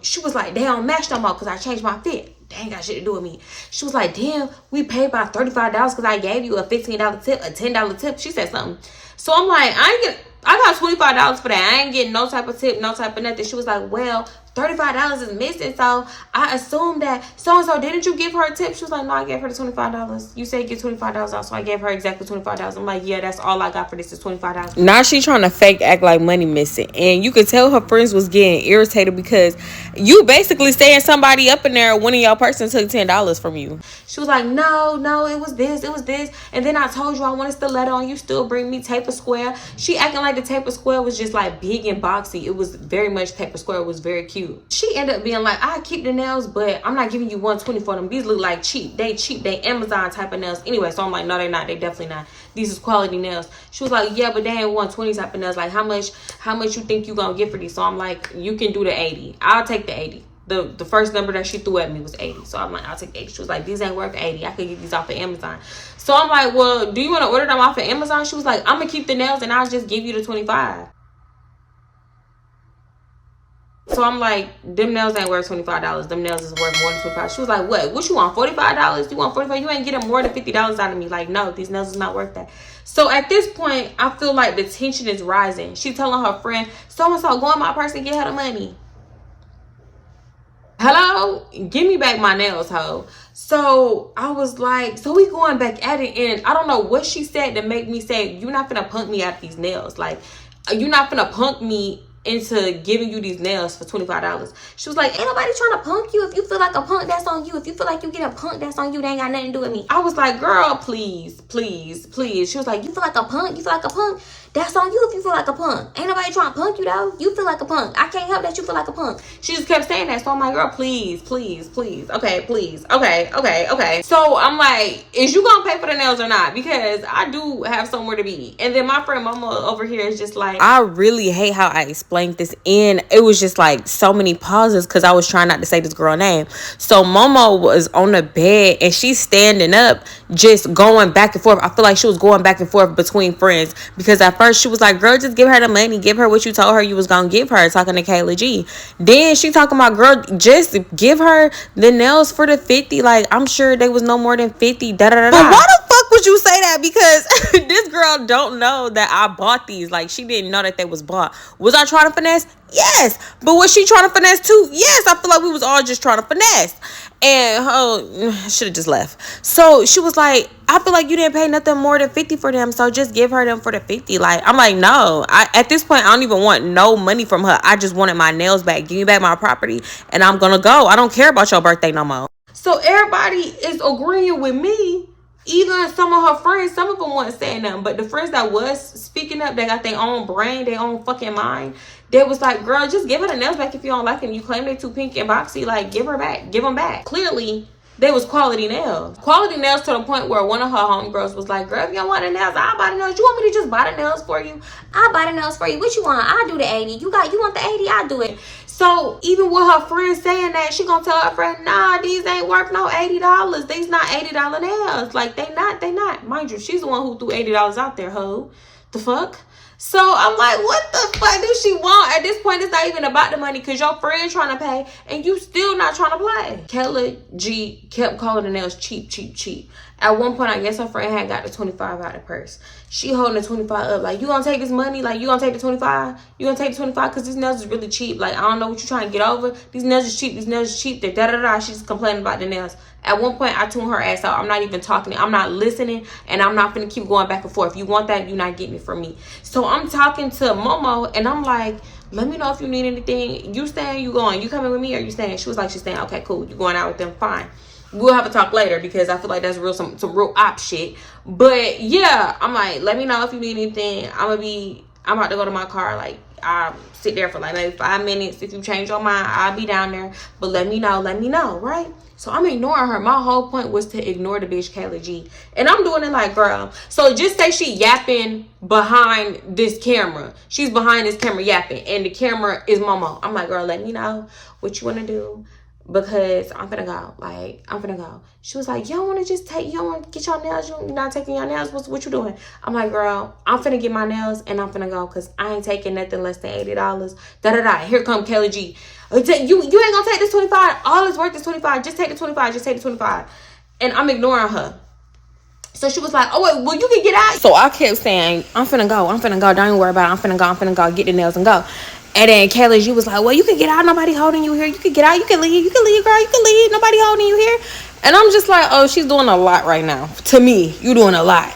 she was like, they don't match no more because I changed my fit. They ain't got shit to do with me. She was like, damn, we paid about $35 because I gave you a $15 tip, a $10 tip. She said something. So I'm like, I got $25 for that. I ain't getting no type of tip, no type of nothing. She was like, well, $35 is missing, so I assumed that so-and-so, didn't you give her a tip? She was like, no, I gave her the $25. You said get $25 off, so I gave her exactly $25. I'm like, yeah, that's all I got for this is $25. Now she trying to fake act like money missing, and you could tell her friends was getting irritated because you basically saying somebody up in there, one of y'all person took $10 from you. She was like, no, it was this, and then I told you I wanted stiletto and you still bring me taper square. She acting like the taper square was just like big and boxy. It was very much taper square. It was very cute. She ended up being like, I keep the nails, but I'm not giving you $120 for them. These look like cheap. They Amazon type of nails anyway. So I'm like, no, they're not. They definitely not. These is quality nails. She was like, yeah, but they ain't $120 type of nails. Like, how much you think you gonna get for these? So I'm like, you can do the 80. I'll take the 80. The first number that she threw at me was 80. So I'm like, I'll take 80. She was like, these ain't worth 80. I could get these off of Amazon. So I'm like, well, do you want to order them off of Amazon? She was like, I'm gonna keep the nails and I'll just give you the 25. So I'm like, them nails ain't worth $25. Them nails is worth more than $25. She was like, what you want, $45? You want $45? You ain't getting more than $50 out of me. Like, no, these nails is not worth that. So at this point, I feel like the tension is rising. She telling her friend, so-and-so, go in my purse and get her the money. Hello? Give me back my nails, ho. So I was like, so we going back at it, and I don't know what she said to make me say, you're not finna punk me out of these nails. Like, you're not finna punk me into giving you these nails for $25. She was like, ain't nobody trying to punk you. If you feel like a punk, that's on you. If you feel like you get a punk, that's on you. They ain't got nothing to do with me. I was like, girl, please. She was like, you feel like a punk? That's on you if you feel like a punk. Ain't nobody trying to punk you though. You feel like a punk. I can't help that you feel like a punk. She just kept saying that. So I'm like, girl, please. Okay, please. Okay. So I'm like, is you gonna pay for the nails or not? Because I do have somewhere to be. And then my friend Mama over here is just like, I really hate how I explained this, and it was just like so many pauses because I was trying not to say this girl name. So Momo was on the bed and she's standing up, just going back and forth. I feel like she was going back and forth between friends, because at first she was like, girl, just give her the money, give her what you told her you was gonna give her, talking to Kayla G. Then she talking about, girl, just give her the nails for the 50. Like, I'm sure they was no more than 50. But why the fuck would you say that? Because this girl don't know that I bought these. Like, she didn't know that they was bought. Was I trying to finesse? Yes. But was she trying to finesse too? Yes. I feel like we was all just trying to finesse. And should have just left. So she was like, I feel like you didn't pay nothing more than 50 for them, so just give her them for the 50. Like, I'm like, no. At this point, I don't even want no money from her. I just wanted my nails back. Give me back my property, and I'm gonna go. I don't care about your birthday no more. So everybody is agreeing with me. Even some of her friends, some of them wasn't saying nothing, but the friends that was speaking up, they got their own brain, their own fucking mind. They was like, girl, just give her the nails back if you don't like them. You claim they too pink and boxy, like, give them back. Clearly, they was quality nails. Quality nails to the point where one of her homegirls was like, girl, if you don't want the nails, I'll buy the nails. You want me to just buy the nails for you? I'll buy the nails for you. What you want? I'll do the 80. You want the 80? I'll do it. So even with her friend saying that, she gonna tell her friend, nah, these ain't worth no $80. These not $80 nails. Like, they not. Mind you, she's the one who threw $80 out there, ho. The fuck? So I'm like, what the fuck do she want? At this point, it's not even about the money because your friend trying to pay and you still not trying to play. Kelly G kept calling the nails cheap, cheap, cheap. At one point, I guess her friend had got the 25 out of the purse. She holding the 25 up like, you gonna take this money? Like, you gonna take the 25? You gonna take the 25? Because these nails is really cheap. Like, I don't know what you trying to get over. These nails is cheap. These nails is cheap. They're da-da-da. She's complaining about the nails. At one point, I tuned her ass out. I'm not even talking. I'm not listening. And I'm not going to keep going back and forth. If you want that, you're not getting it from me. So I'm talking to Momo. And I'm like, let me know if you need anything. You staying? You going? You coming with me or you staying? She was like, she's staying. Okay, cool. You going out with them? Fine. We'll have a talk later because I feel like that's real some real op shit. But yeah, I'm like, let me know if you need anything. I'm about to go to my car. Like, I'll sit there for like maybe 5 minutes. If you change your mind, I'll be down there. But let me know, right? So I'm ignoring her. My whole point was to ignore the bitch Kayla G. And I'm doing it like, girl. So just say she yapping behind this camera. She's behind this camera yapping. And the camera is Momo. I'm like, girl, let me know what you want to do. Because I'm finna go. Like, I'm finna go. She was like, you don't want to just take, you don't want to get your nails? You're not taking your nails? What you doing? I'm like, girl, I'm finna get my nails and I'm finna go. Because I ain't taking nothing less than $80. Da-da-da. Here come Kelly G. You ain't gonna take this 25. All it's worth is 25. Just take the 25. Just take the 25. And I'm ignoring her. So she was like, oh, wait, well, you can get out. So I kept saying, I'm finna go. Don't even worry about it. I'm finna go. Get the nails and go. And then Kayla G was like, well, you can get out. Nobody holding you here. You can get out. You can leave, girl. You can leave. Nobody holding you here. And I'm just like, oh, she's doing a lot right now. To me, you doing a lot.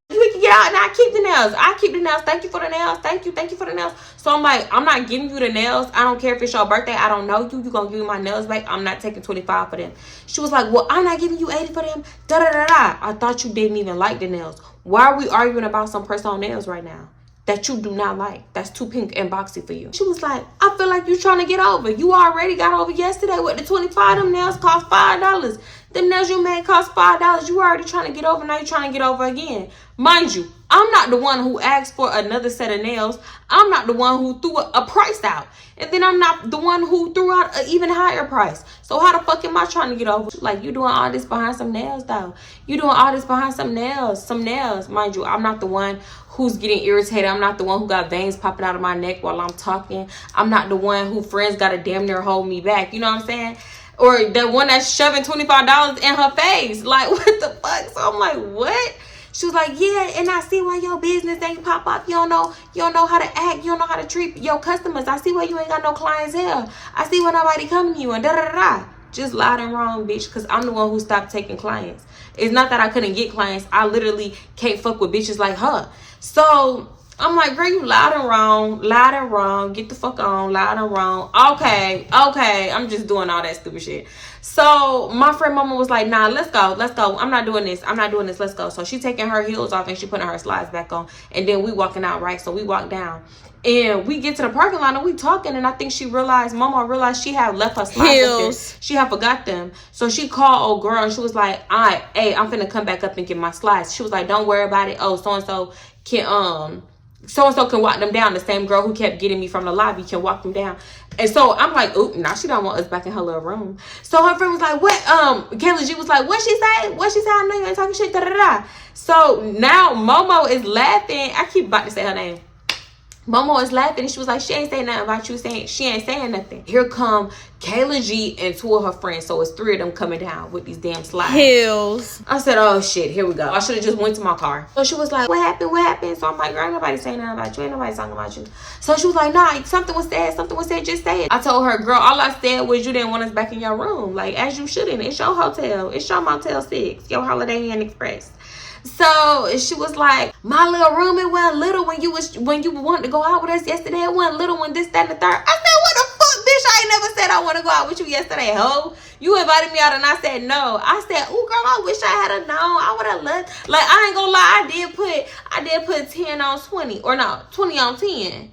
We can get out and I keep the nails. I keep the nails. Thank you for the nails. Thank you for the nails. So I'm like, I'm not giving you the nails. I don't care if it's your birthday. I don't know you. You gonna give me my nails back. I'm not taking 25 for them. She was like, well, I'm not giving you 80 for them. Da-da-da-da. I thought you didn't even like the nails. Why are we arguing about some personal nails right now that you do not like? That's too pink and boxy for you. She was like, I feel like you're trying to get over. You already got over yesterday with the 25. Them nails cost $5. Them nails you made cost $5. You already trying to get over. Now you're trying to get over again. Mind you, I'm not the one who asked for another set of nails. I'm not the one who threw a price out. And then I'm not the one who threw out an even higher price. So how the fuck am I trying to get over? Like, you doing all this behind some nails, though. You doing all this behind some nails. Mind you, I'm not the one who's getting irritated. I'm not the one who got veins popping out of my neck while I'm talking. I'm not the one who friends got to damn near hold me back. You know what I'm saying? Or the one that's shoving $25 in her face. Like, what the fuck? So I'm like, what? She was like, yeah, and I see why your business ain't pop up. You don't know how to act. You don't know how to treat your customers. I see why you ain't got no clientele. I see why nobody coming to you and da-da-da-da. Just loud and wrong, bitch, because I'm the one who stopped taking clients. It's not that I couldn't get clients. I literally can't fuck with bitches like her. So I'm like, girl, you loud and wrong. Get the fuck on, loud and wrong. Okay. I'm just doing all that stupid shit. So my friend Mama was like, nah, let's go. I'm not doing this. Let's go. So she taking her heels off and she putting her slides back on. And then we walking out, right? So we walk down. And we get to the parking lot and we talking. And I think Mama realized she had left her slides up there. She had forgot them. So she called old girl and she was like, hey, I'm finna come back up and get my slides. She was like, don't worry about it. Oh, so-and-so can walk them down. The same girl who kept getting me from the lobby can walk them down. And so I'm like, oop, now she don't want us back in her little room. So her friend was like, what? Kayla G was like, what she say? I know you ain't talking shit. Da-da-da. So now Momo is laughing. I keep about to say her name. Momo is laughing and she was like, she ain't saying nothing about you. She ain't saying nothing. Here come Kayla G and two of her friends. So it's 3 of them coming down with these damn slides. Heels. I said, oh shit, here we go. I should have just went to my car. So she was like, what happened? So I'm like, girl, ain't nobody saying nothing about you. Ain't nobody talking about you. So she was like, nah, something was said, just say it. I told her, girl, all I said was you didn't want us back in your room. Like, as you shouldn't. It's your hotel. It's your Motel 6. Your Holiday Inn Express. So she was like, my little room, it wasn't little when you wanted to go out with us yesterday. It wasn't little when this, that, and the third. I said, what the fuck, bitch? I ain't never said I want to go out with you yesterday, ho. You invited me out and I said no. I said, ooh, girl, I wish I had a known. I would have loved. Like, I ain't gonna lie, I did put 10 on 20. Or no, 20 on 10.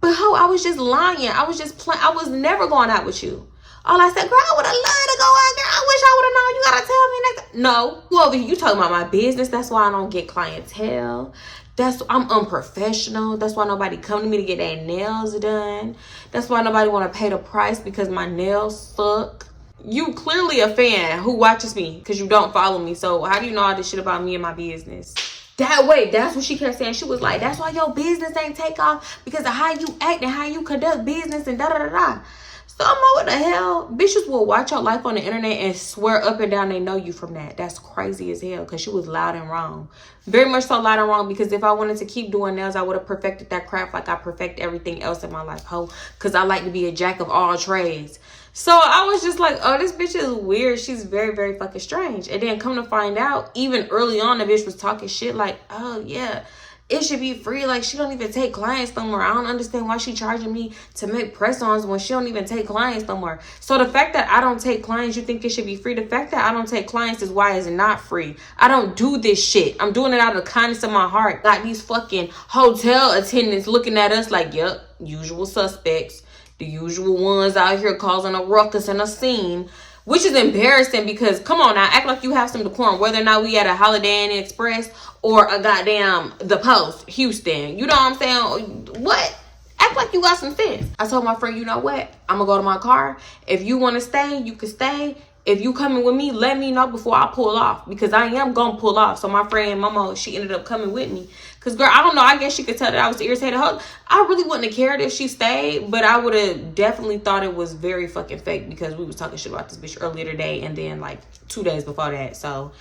But ho, I was just lying. I was just playing. I was never going out with you. All I said, girl, I would have loved to go out, girl. I wish I would have known. You gotta tell me next. No, you over here, you talking about my business. That's why I don't get clientele. I'm unprofessional. That's why nobody come to me to get their nails done. That's why nobody want to pay the price because my nails suck. You clearly a fan who watches me because you don't follow me. So how do you know all this shit about me and my business? That way, that's what she kept saying. She was like, that's why your business ain't take off, because of how you act and how you conduct business and da-da-da-da. So I'm like, what the hell? Bitches will watch your life on the internet and swear up and down they know you from that. That's crazy as hell, because she was loud and wrong. Very much so loud and wrong, because if I wanted to keep doing nails, I would have perfected that craft like I perfect everything else in my life, ho. Because I like to be a jack of all trades. So I was just like, oh, this bitch is weird. She's very, very fucking strange. And then come to find out, even early on, the bitch was talking shit like, oh, yeah, it should be free. Like, she don't even take clients no more. I don't understand why she charging me to make press-ons when she don't even take clients no more. So the fact that I don't take clients, you think it should be free? The fact that I don't take clients is why it's not free. I don't do this shit. I'm doing it out of the kindness of my heart. Got these fucking hotel attendants looking at us like, yep, usual suspects. The usual ones out here causing a ruckus and a scene, which is embarrassing because, come on now, act like you have some decorum, whether or not we at a Holiday Inn Express or a goddamn The Post, Houston. You know what I'm saying? What? Act like you got some sense. I told my friend, you know what? I'm going to go to my car. If you want to stay, you can stay. If you coming with me, let me know before I pull off, because I am going to pull off. So my friend, Mama, she ended up coming with me. Because, girl, I don't know. I guess she could tell that I was irritated. I really wouldn't have cared if she stayed, but I would have definitely thought it was very fucking fake, because we was talking shit about this bitch earlier today and then, like, 2 days before that. So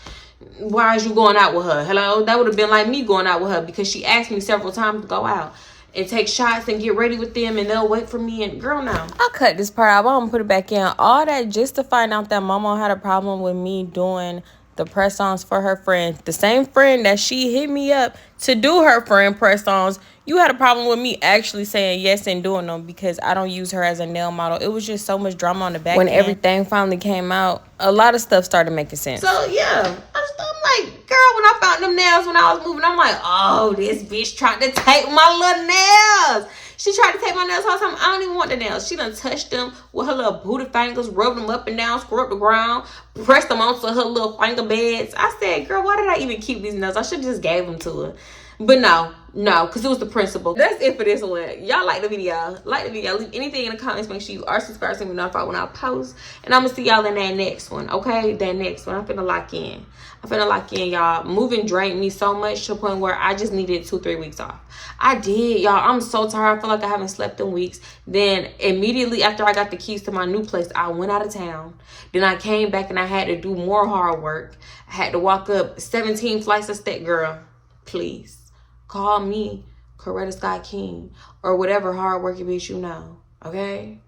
why is you going out with her? Hello? That would have been like me going out with her, because she asked me several times to go out and take shots and get ready with them, and they'll wait for me. And girl, now I cut this part out, but I'm gonna put it back in. All that just to find out that Mama had a problem with me doing the press-ons for her friend. The same friend that she hit me up to do her friend press-ons. You had a problem with me actually saying yes and doing them, because I don't use her as a nail model. It was just so much drama on the back end. When everything finally came out, a lot of stuff started making sense. So yeah, I'm like, girl, when I found them nails when I was moving, I'm like, oh, this bitch tried to take my little nails. She tried to take my nails all the time. I don't even want the nails. She done touched them with her little booty fingers, rubbed them up and down, scrubbed the ground, pressed them onto her little finger beds. I said, girl, why did I even keep these nails? I should have just gave them to her. But no, because it was the principle. That's it for this one. Y'all like the video. Leave anything in the comments. Make sure you are subscribed to me, notified when I post. And I'm going to see y'all in that next one, okay? That next one. I'm finna lock in. Y'all. Moving drained me so much to the point where I just needed 2-3 weeks off. I did, y'all. I'm so tired. I feel like I haven't slept in weeks. Then immediately after I got the keys to my new place, I went out of town. Then I came back and I had to do more hard work. I had to walk up 17 flights of steps. Girl, please. Call me Coretta Scott King or whatever hard working bitch you know. Okay?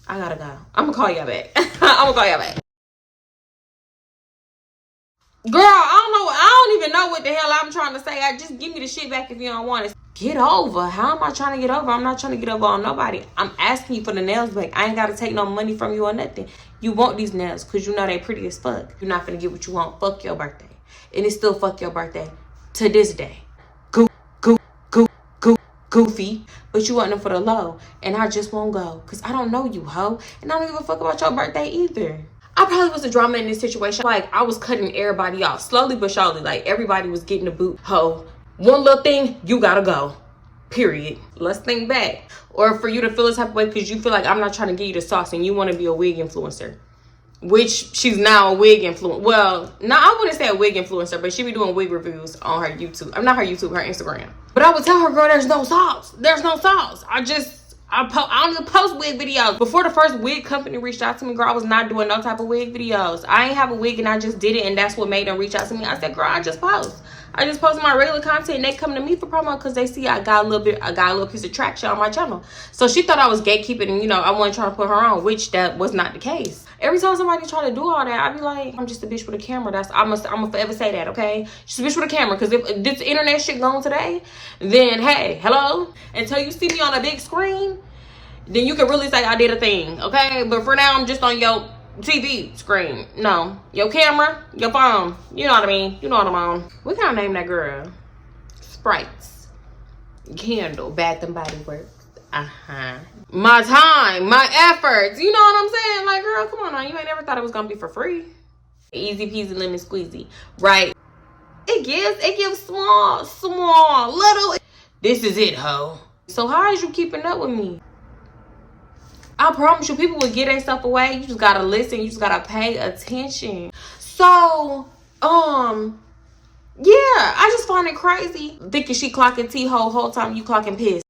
I gotta go. I'm gonna call y'all back. Girl, I don't even know what the hell I'm trying to say. Just give me the shit back if you don't want it. Get over. How am I trying to get over? I'm not trying to get over on nobody. I'm asking you for the nails back. I ain't gotta take no money from you or nothing. You want these nails because you know they pretty as fuck. You're not gonna get what you want. Fuck your birthday. And it's still fuck your birthday to this day. Goofy, but you want them for the low, and I just won't go because I don't know you, ho, and I don't give a fuck about your birthday either. I probably was the drama in this situation. Like, I was cutting everybody off slowly but surely. Like, everybody was getting the boot. Ho, one little thing, you gotta go, period. Let's think back. Or for you to feel this type of way because you feel like I'm not trying to give you the sauce and you want to be a wig influencer, which she's now a wig influencer. Well, no, I wouldn't say a wig influencer, but she be doing wig reviews on her YouTube. I'm not her YouTube, her Instagram. But I would tell her, girl, there's no sauce. There's no sauce. I don't even post wig videos. Before the first wig company reached out to me, girl, I was not doing no type of wig videos. I ain't have a wig and I just did it, and that's what made them reach out to me. I said, girl, I just post my regular content, and they come to me for promo because they see I got a little piece of traction on my channel. So she thought I was gatekeeping, and I wasn't trying to put her on, which that was not the case. Every time somebody try to do all that, I be like, I'm just a bitch with a camera. I'm gonna forever say that, okay? Just a bitch with a camera, because if this internet shit going today, then hey, hello? Until you see me on a big screen, then you can really say I did a thing, okay? But for now, I'm just on your TV screen. No, your camera, your phone. You know what I mean? You know what I'm on. What can I name that girl? Sprites, Candle, Bath and Body Works. My time, my efforts. You know what I'm saying? Like, girl, come on now. You ain't never thought it was gonna be for free. Easy peasy lemon squeezy, right? It gives small, little. This is it, ho. So how is you keeping up with me? I promise you, people will get themselves away. You just gotta listen. You just gotta pay attention. So, Yeah, I just find it crazy thinking she clocking T whole time you clocking piss.